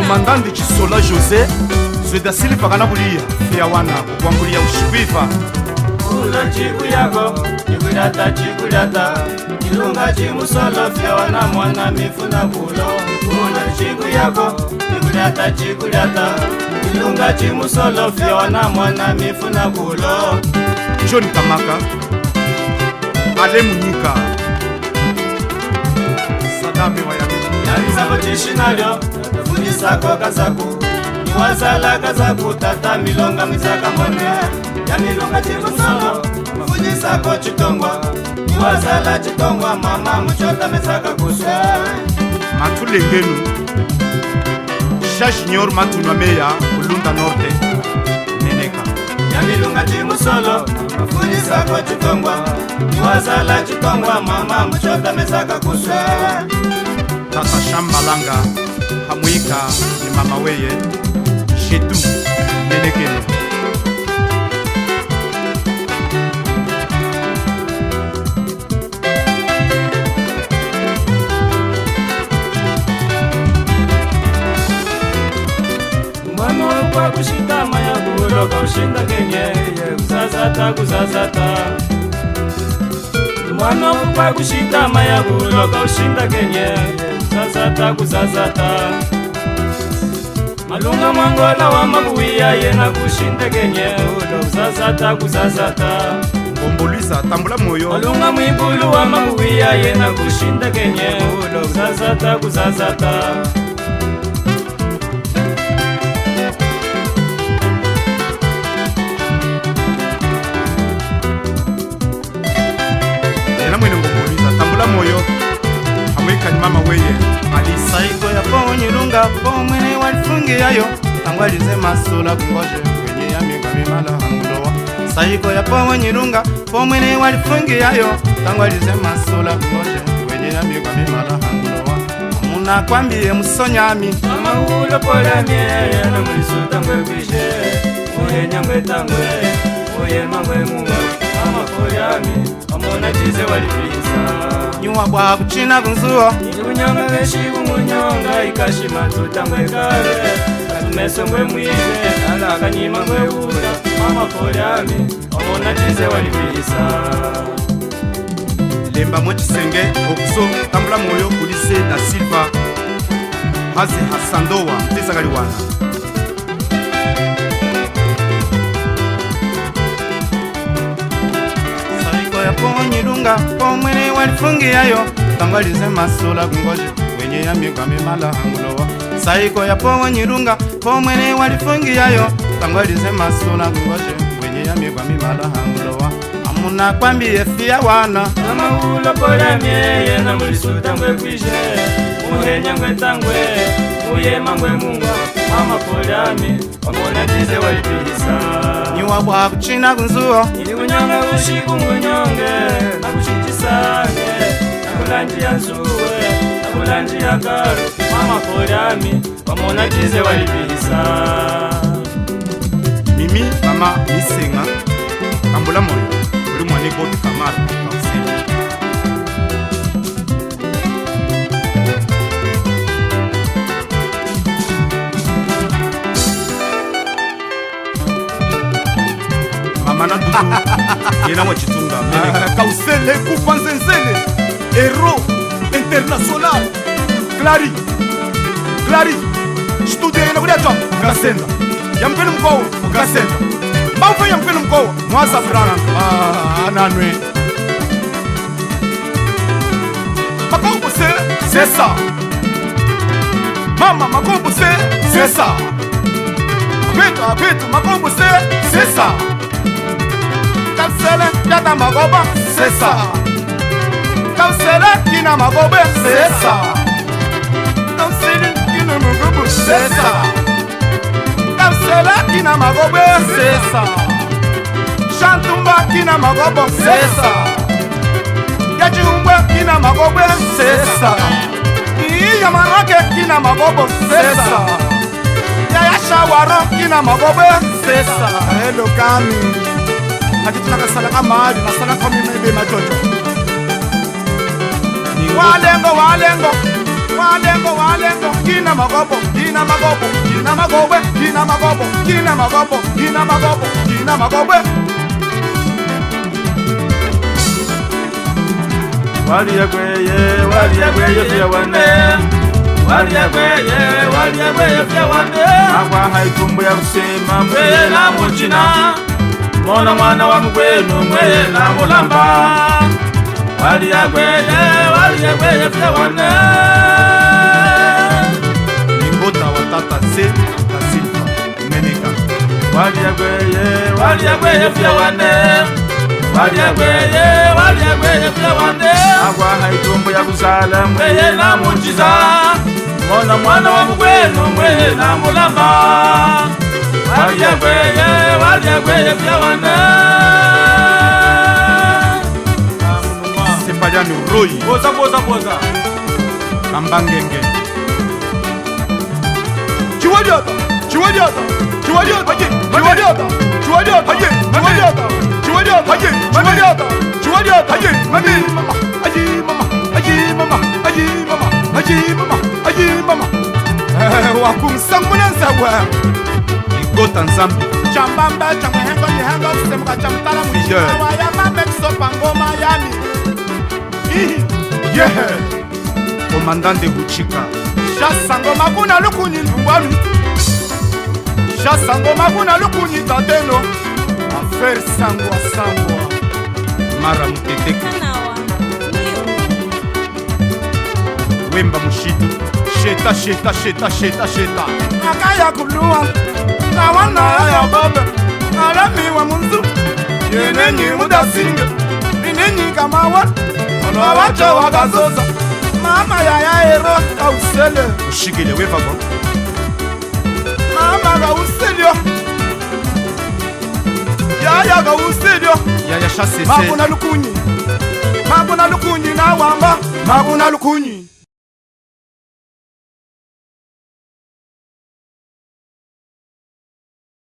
Comandante Chisola José Zweda Silva kana bulia fia wana kwangulia ushikwiva Ula chiku yako chikulata Ilunga chimusolo fia wana mwana mifuna bulo Ula chiku yako chikulata Ilunga chimusolo fia wana mwana mifuna bulo John Kamaka Ale Munyika Sadame wa Yalizako chishinalyo Fundisako kazaku Niwazala kazaku Tata milonga mizaka mone Ya milonga chimusolo Fundisako chitongwa Niwazala chitongwa Mama mchota mezaka kuswe Matulengenu Shashinyor Matunwa Meya Ulunda Norte Neneka Ya milonga chimusolo Fundisako chitongwa Niwazala chitongwa Mama mchota mezaka kuswe Tata Shambalanga Hamwika ni mama weye Shetu Nenekeno Mwana kwa kushita maya kuloka ushinda kenye kuzazata Mwana kwa kushita maya kuloka ushinda kenye kuzazata Malunga mwangola wa mabuia yena kushinda kenye kuzazata Ngombolisa tambula moyo Malunga mwibulu wa mabuia yena kushinda kenye kuzazata moyo Hamwika ni mama weye Alisaiko ya po nyirunga po mwene walifungi yayo Tangwalize masula kungoje kwenye ya migwa mimala hangulowa Saiko ya po nyirunga po mwene walifungi yayo Tangwalize masula kungoje kwenye ya migwa mimala hangulowa Amuna kwambie musonyami Mama ulo pola miye na mulisuta mwe kwishe Uye nyangwe tangwe Uye mangwe munga Mama poyami Amona chize walipisa Nyuwa bwa kuchina kunzuo Nikunyanga veshi kumunyonga Ikashima tutangwe kare Katumeso mwe mwize Nala kanyima mwe ura Mama poyami Amona chize walipisa Lemba mochisenge Okuso tambula moyo kulise da Silva Haze Hasandowa Mtesa kaliwana Po nyirunga po mwene walifungi yayo Tangwalize masula kungoje kwenye ya migwa mimala hangulowa Saiko ya po nyirunga po mwene walifungi yayo Tangwalize masula kungoje kwenye ya migwa mimala hangulowa Amuna kwambie fia wana Mama ulo pola miye na mulisuta mwe kwishe Uye nyangwe tangwe Uye mangwe munga Mama polyami Wamona chize walipisa Nyuwa bwa kuchina kunzuo Nilikunyanga ushiku ngunyonge Nakushichisange Nakulanji ya nsuwe Nakulanji ya karu Mama polyami Wamona chize walipisa Mimi mama misenga Kambula moyo Uli mwane bote kamara Kauseli Mana dudu Yena wa chitunga Kausele kupa nzenzele Hero international Clary Studio yena kulia jam Ugasenda Yampeni mkowa Ugasenda Mbaufa yampeni mkowa Mwaza frana Ananwe Makombo c'est ça Mama makombo c'est ça Apetu makombo c'est ça Kausele yata magoba c'est ça Kausele kina magobe c'est ça Kausele kina magobe c'est ça Kausele kina magobe c'est ça Chantumba kina magobo c'est ça Yachiumba kina magobe c'est ça Yamanake kina magobo c'est ça Yaya shawara kina magobe c'est ça Hello Kami Hati tunakasala kamadi nasala kami mebe majojo Walengo kina kina magobo, kina magobo, kina magobe, kina magobo, kina magobo, kina magobo, kina magobe. Waliyagweye fya wane. Waliyagweye fya wane. Agwa haitumbu ya kusema mweye na mujina. Mona mwana wa mgwenu mweye na mulamba. Waliyagweye fya wane. Nimbota watata se ta silva meneka. Waliyagweye fya wane. Waliyagweye fya wane. Agwa haitumbu ya kuzala mweye na mujiza. Mona mwana wa mgwenu mweye na mulamba. Waliyagweye fya wane. Sepajani uroi. Boza. Kambangenge. Chiwadiota. Wakumsambuna nsawa. Igota nzambi. Chambamba chamhengo ni hengo kusemuka chamtala mwishiwa ya mamekso pangoma yami. Yeah. Komandante Huchika. Shasango maguna lukunyi ndungwami. Shasango maguna lukunyi tateno. Affaire sangwa. Mara muteteke. Wemba mushidi. Sheta. Akaya kuluwa. Kawana ya baba. Alami wa munzu. Yenenyi mudasinga. Ninenyi kamawa. Wawacha wagazoza. Mama ya ero kausele. Ushigile wevago. Mama kauselio. Yaya kauselio. Yaya shasese. Makuna lukunyi na wamba. Makuna lukunyi.